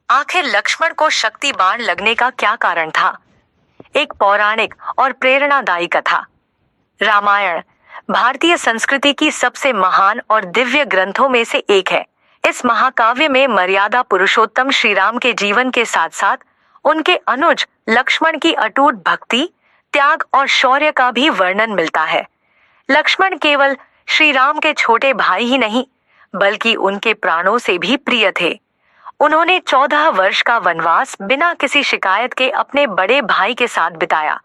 आखिर लक्ष्मण को शक्ति बाण लगने का क्या कारण था? एक पौराणिक और प्रेरणादायी कथा। रामायण भारतीय संस्कृति की सबसे महान और दिव्य ग्रंथों में से एक है। इस महाकाव्य में मर्यादा पुरुषोत्तम श्री राम के जीवन के साथ साथ उनके अनुज लक्ष्मण की अटूट भक्ति, त्याग और शौर्य का भी वर्णन मिलता है। लक्ष्मण केवल श्री राम के छोटे भाई ही नहीं, बल्कि उनके प्राणों से भी प्रिय थे। उन्होंने 14 वर्ष का वनवास बिना किसी शिकायत के अपने बड़े भाई के साथ बिताया।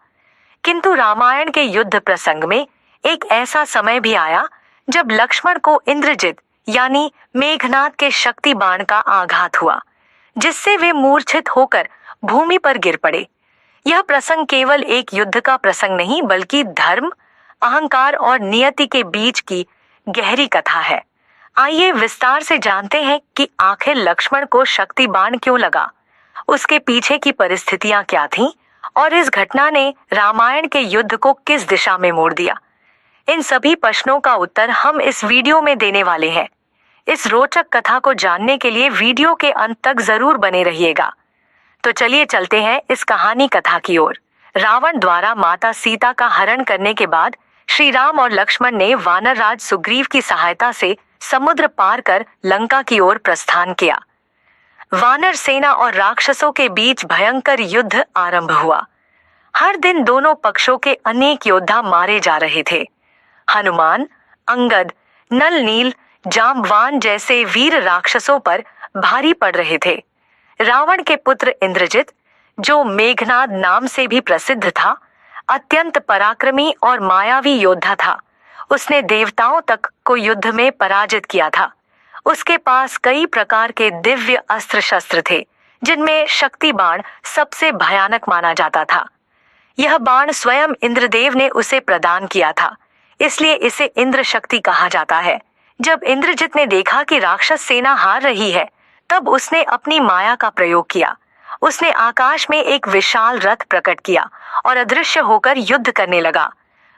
किंतु रामायण के युद्ध प्रसंग में एक ऐसा समय भी आया जब लक्ष्मण को इंद्रजित यानी मेघनाद के शक्ति बाण का आघात हुआ, जिससे वे मूर्छित होकर भूमि पर गिर पड़े। यह प्रसंग केवल एक युद्ध का प्रसंग नहीं, बल्कि धर्म, अहंकार और नियति के बीच की गहरी कथा है। आइए विस्तार से जानते हैं कि आखिर लक्ष्मण को शक्ति बाण क्यों लगा, उसके पीछे की परिस्थितियां क्या थीं और इस घटना ने रामायण के युद्ध को किस दिशा में मोड़ दिया। इन सभी प्रश्नों का उत्तर हम इस वीडियो में देने वाले हैं। इस रोचक कथा को जानने के लिए वीडियो के अंत तक जरूर बने रहिएगा। तो चलिए चलते हैं इस कहानी कथा की ओर। रावण द्वारा माता सीता का हरण करने के बाद श्री राम और लक्ष्मण ने वानर राज सुग्रीव की सहायता से समुद्र पार कर लंका की ओर प्रस्थान किया। वानर सेना और राक्षसों के बीच भयंकर युद्ध आरंभ हुआ। हर दिन दोनों पक्षों के अनेक योद्धा मारे जा रहे थे। हनुमान, अंगद, नल नील, जाम्बवान जैसे वीर राक्षसों पर भारी पड़ रहे थे। रावण के पुत्र इंद्रजित, जो मेघनाद नाम से भी प्रसिद्ध था, अत्यंत पराक्रमी और मायावी योद्धा था। उसने देवताओं तक को युद्ध में पराजित किया था। उसके पास कई प्रकार के दिव्य अस्त्र शस्त्र थे, जिनमें शक्ति बाण सबसे भयानक माना जाता था। यह बाण स्वयं इंद्रदेव ने उसे प्रदान किया था, इसलिए इसे इंद्र शक्ति कहा जाता है। जब इंद्रजित ने देखा कि राक्षस सेना हार रही है, तब उसने अपनी माया का प्रयोग किया। उसने आकाश में एक विशाल रथ प्रकट किया और अदृश्य होकर युद्ध करने लगा।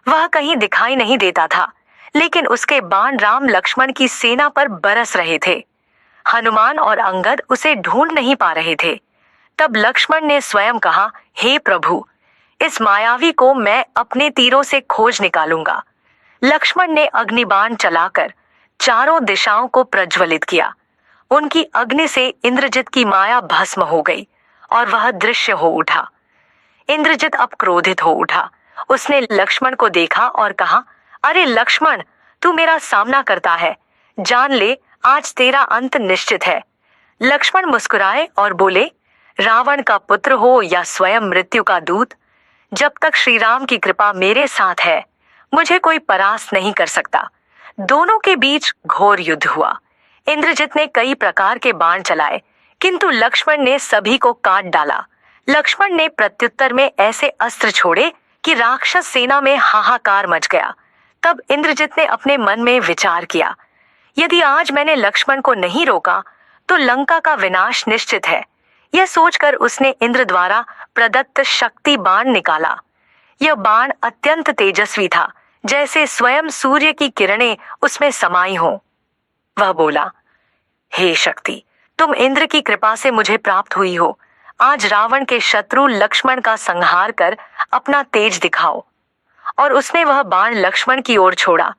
वह कहीं दिखाई नहीं देता था, लेकिन उसके बाण राम लक्ष्मण की सेना पर बरस रहे थे। हनुमान और अंगद उसे ढूंढ नहीं पा रहे थे। तब लक्ष्मण ने स्वयं कहा, हे प्रभु, इस मायावी को मैं अपने तीरों से खोज निकालूंगा। लक्ष्मण ने अग्निबाण चलाकर चारों दिशाओं को प्रज्वलित किया। उनकी अग्नि से इंद्रजित की माया भस्म हो गई और वह दृश्य हो उठा। इंद्रजित अब क्रोधित हो उठा। उसने लक्ष्मण को देखा और कहा, अरे लक्ष्मण, तू मेरा सामना करता है। जान ले, आज तेरा अंत निश्चित है। लक्ष्मण मुस्कुराए और बोले, रावण का पुत्र हो या स्वयं मृत्यु का दूत, जब तक श्री राम की कृपा मेरे साथ है, मुझे कोई परास्त नहीं कर सकता। दोनों के बीच घोर युद्ध हुआ। इंद्रजित ने कई प्रकार के बाण चलाए, किंतु लक्ष्मण ने सभी को काट डाला। लक्ष्मण ने प्रत्युत्तर में ऐसे अस्त्र छोड़े कि राक्षस सेना में हाहाकार मच गया। तब इंद्रजित ने अपने मन में विचार किया, यदि आज मैंने लक्ष्मण को नहीं रोका तो लंका का विनाश निश्चित है। यह सोचकर उसने इंद्र द्वारा प्रदत्त शक्ति बाण निकाला। यह बाण अत्यंत तेजस्वी था, जैसे स्वयं सूर्य की किरणें उसमें समाई हों। वह बोला, हे शक्ति, तुम इंद्र की कृपा से मुझे प्राप्त हुई हो। आज रावण के शत्रु लक्ष्मण का संहार कर अपना तेज दिखाओ। और उसने वह बाण लक्ष्मण की ओर छोड़ा।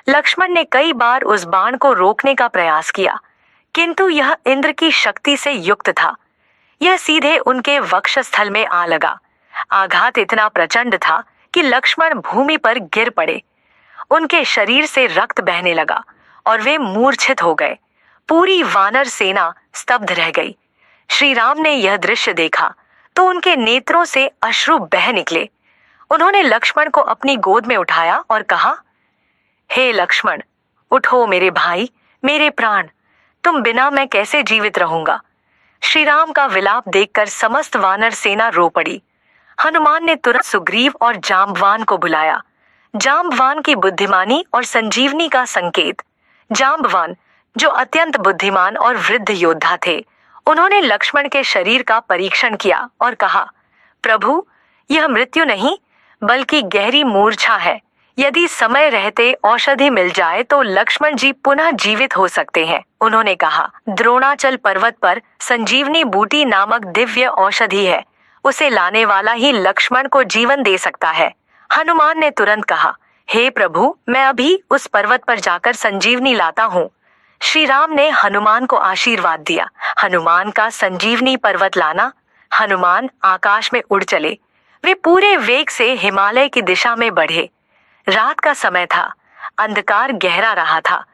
लक्ष्मण ने कई बार उस बाण को रोकने का प्रयास किया, किंतु यह इंद्र की शक्ति से युक्त था। यह सीधे उनके वक्षस्थल में आ लगा। आघात इतना प्रचंड था कि लक्ष्मण भूमि पर गिर पड़े। उनके शरीर से रक्त बहने लगा और वे मूर्छित हो गए। पूरी वानर सेना स्तब्ध रह गई। श्री राम ने यह दृश्य देखा तो उनके नेत्रों से अश्रु बह निकले। उन्होंने लक्ष्मण को अपनी गोद में उठाया और कहा, हे लक्ष्मण, उठो मेरे भाई, मेरे प्राण, तुम बिना मैं कैसे जीवित रहूंगा। श्री राम का विलाप देखकर समस्त वानर सेना रो पड़ी। हनुमान ने तुरंत सुग्रीव और जाम्बवान को बुलाया। जाम्बवान की बुद्धिमानी और संजीवनी का संकेत। जाम्बवान, जो अत्यंत बुद्धिमान और वृद्ध योद्धा थे, उन्होंने लक्ष्मण के शरीर का परीक्षण किया और कहा, प्रभु, यह मृत्यु नहीं बल्कि गहरी मूर्छा है। यदि समय रहते औषधि मिल जाए तो लक्ष्मण जी पुनः जीवित हो सकते हैं। उन्होंने कहा, द्रोणाचल पर्वत पर संजीवनी बूटी नामक दिव्य औषधि है, उसे लाने वाला ही लक्ष्मण को जीवन दे सकता है। हनुमान ने तुरंत कहा, हे प्रभु, मैं अभी उस पर्वत पर जाकर संजीवनी लाता हूँ। श्री राम ने हनुमान को आशीर्वाद दिया। हनुमान का संजीवनी पर्वत लाना। हनुमान आकाश में उड़ चले। वे पूरे वेग से हिमालय की दिशा में बढ़े। रात का समय था, अंधकार गहरा रहा था,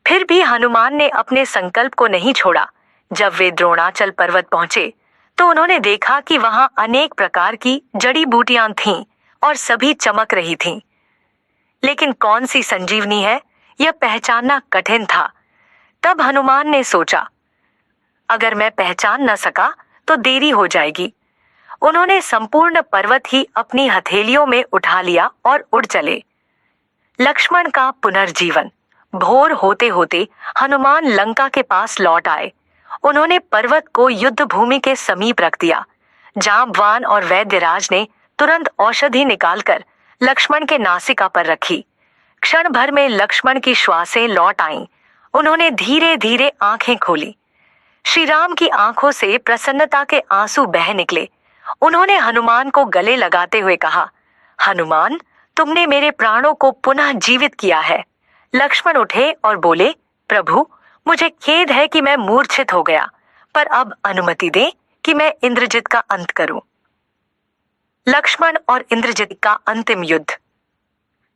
फिर भी हनुमान ने अपने संकल्प को नहीं छोड़ा। जब वे द्रोणाचल पर्वत पहुंचे तो उन्होंने देखा कि वहां अनेक प्रकार की जड़ी बूटियां थीं और सभी चमक रही थीं। लेकिन कौन सी संजीवनी है, यह पहचानना कठिन था। तब हनुमान ने सोचा, अगर मैं पहचान न सका तो देरी हो जाएगी। उन्होंने संपूर्ण पर्वत ही अपनी हथेलियों में उठा लिया और उड़ चले। लक्ष्मण का पुनर्जीवन। भोर होते होते हनुमान लंका के पास लौट आए। उन्होंने पर्वत को युद्ध भूमि के समीप रख दिया। जांबवान और वैद्यराज ने तुरंत औषधि निकालकर लक्ष्मण के नासिका पर रखी। क्षण भर में लक्ष्मण की श्वासें लौट आईं। उन्होंने धीरे धीरे आंखें खोली। श्री राम की आंखों से प्रसन्नता के आंसू बह निकले। उन्होंने हनुमान को गले लगाते हुए कहा, हनुमान, तुमने मेरे प्राणों को पुनः जीवित किया है। लक्ष्मण उठे और बोले, प्रभु, मुझे खेद है कि मैं मूर्छित हो गया, पर अब अनुमति दें कि मैं इंद्रजित का अंत करूं। लक्ष्मण और इंद्रजित का अंतिम युद्ध।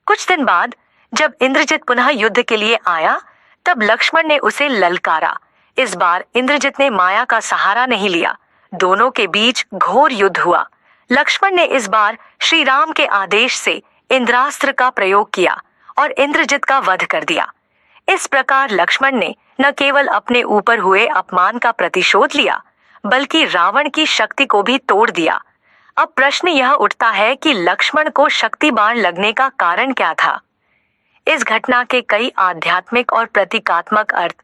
कुछ दिन बाद जब इंद्रजित पुनः युद्ध के लिए आया, तब लक्ष्मण ने उसे ललकारा। इस बार इंद्रजित ने माया का सहारा नहीं लिया। दोनों के बीच घोर युद्ध हुआ। लक्ष्मण ने इस बार श्री राम के आदेश से इंद्रास्त्र का प्रयोग किया और इंद्रजित का वध कर दिया। इस प्रकार लक्ष्मण ने न केवल अपने ऊपर हुए अपमान का प्रतिशोध लिया, बल्कि रावण की शक्ति को भी तोड़ दिया। अब प्रश्न यह उठता है कि लक्ष्मण को शक्ति बाण लगने का कारण क्या था। इस घटना के कई आध्यात्मिक और प्रतीकात्मक अर्थ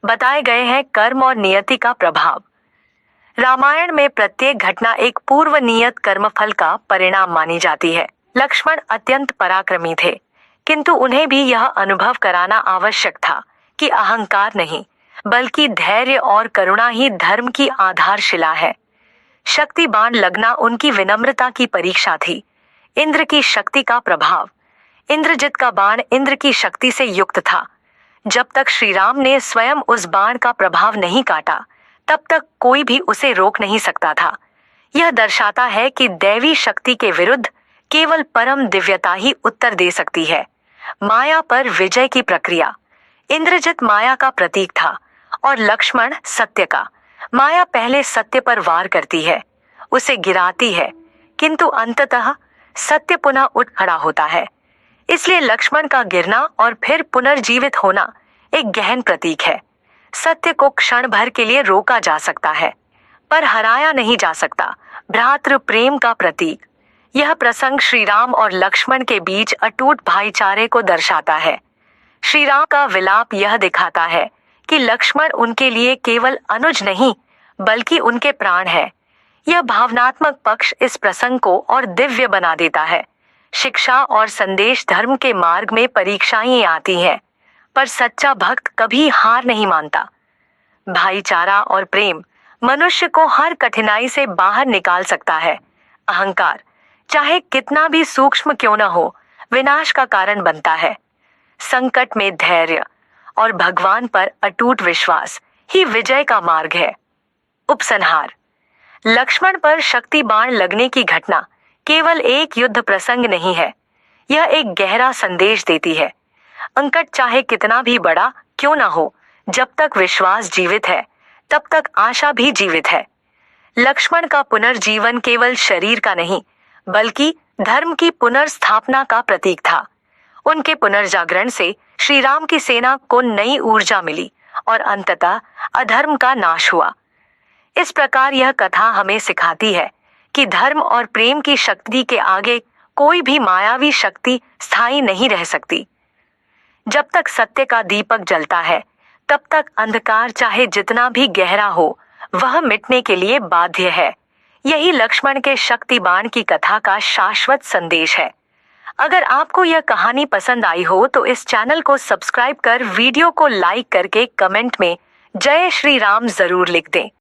बताए गए हैं। कर्म और नियति का प्रभाव। रामायण में प्रत्येक घटना एक पूर्व नियत कर्मफल का परिणाम मानी जाती है। लक्ष्मण अत्यंत पराक्रमी थे, किंतु उन्हें भी यह अनुभव कराना आवश्यक था कि अहंकार नहीं, बल्कि धैर्य और करुणा ही धर्म की आधारशिला है। शक्ति बाण लगना उनकी विनम्रता की परीक्षा थी। इंद्र की शक्ति का प्रभाव। इंद्रजित का बाण इंद्र की शक्ति से युक्त था। जब तक श्री राम ने स्वयं उस बाण का प्रभाव नहीं काटा, तब तक कोई भी उसे रोक नहीं सकता था। यह दर्शाता है कि दैवी शक्ति के विरुद्ध केवल परम दिव्यता ही उत्तर दे सकती है। माया पर विजय की प्रक्रिया। इंद्रजित माया का प्रतीक था और लक्ष्मण सत्य का। माया पहले सत्य पर वार करती है, उसे गिराती है, किंतु अंततः सत्य पुनः उठ खड़ा होता है। इसलिए लक्ष्मण का गिरना और फिर पुनर्जीवित होना एक गहन प्रतीक है। सत्य को क्षण भर के लिए रोका जा सकता है, पर हराया नहीं जा सकता। भ्रातृ प्रेम का प्रतीक। यह प्रसंग श्री राम और लक्ष्मण के बीच अटूट भाईचारे को दर्शाता है। श्री राम का विलाप यह दिखाता है कि लक्ष्मण उनके लिए केवल अनुज नहीं, बल्कि उनके प्राण है। यह भावनात्मक पक्ष इस प्रसंग को और दिव्य बना देता है। शिक्षा और संदेश। धर्म के मार्ग में परीक्षाएं आती हैं, पर सच्चा भक्त कभी हार नहीं मानता। भाईचारा और प्रेम मनुष्य को हर कठिनाई से बाहर निकाल सकता है। अहंकार, चाहे कितना भी सूक्ष्म क्यों न हो, विनाश का कारण बनता है। संकट में धैर्य और भगवान पर अटूट विश्वास ही विजय का मार्ग है। उपसंहार। लक्ष्मण पर शक्ति बाण लगने की घटना केवल एक युद्ध प्रसंग नहीं है, यह एक गहरा संदेश देती है। अंकट चाहे कितना भी बड़ा क्यों ना हो, जब तक विश्वास जीवित है, तब तक आशा भी जीवित है। लक्ष्मण का पुनर्जीवन केवल शरीर का नहीं, बल्कि धर्म की पुनर्स्थापना का प्रतीक था। उनके पुनर्जागरण से श्री राम की सेना को नई ऊर्जा मिली और अंततः अधर्म का नाश हुआ। इस प्रकार यह कथा हमें सिखाती है कि धर्म और प्रेम की शक्ति के आगे कोई भी मायावी शक्ति स्थायी नहीं रह सकती। जब तक सत्य का दीपक जलता है, तब तक अंधकार चाहे जितना भी गहरा हो, वह मिटने के लिए बाध्य है। यही लक्ष्मण के शक्ति बाण की कथा का शाश्वत संदेश है। अगर आपको यह कहानी पसंद आई हो तो इस चैनल को सब्सक्राइब कर वीडियो को लाइक करके कमेंट में जय श्री राम जरूर लिख दें।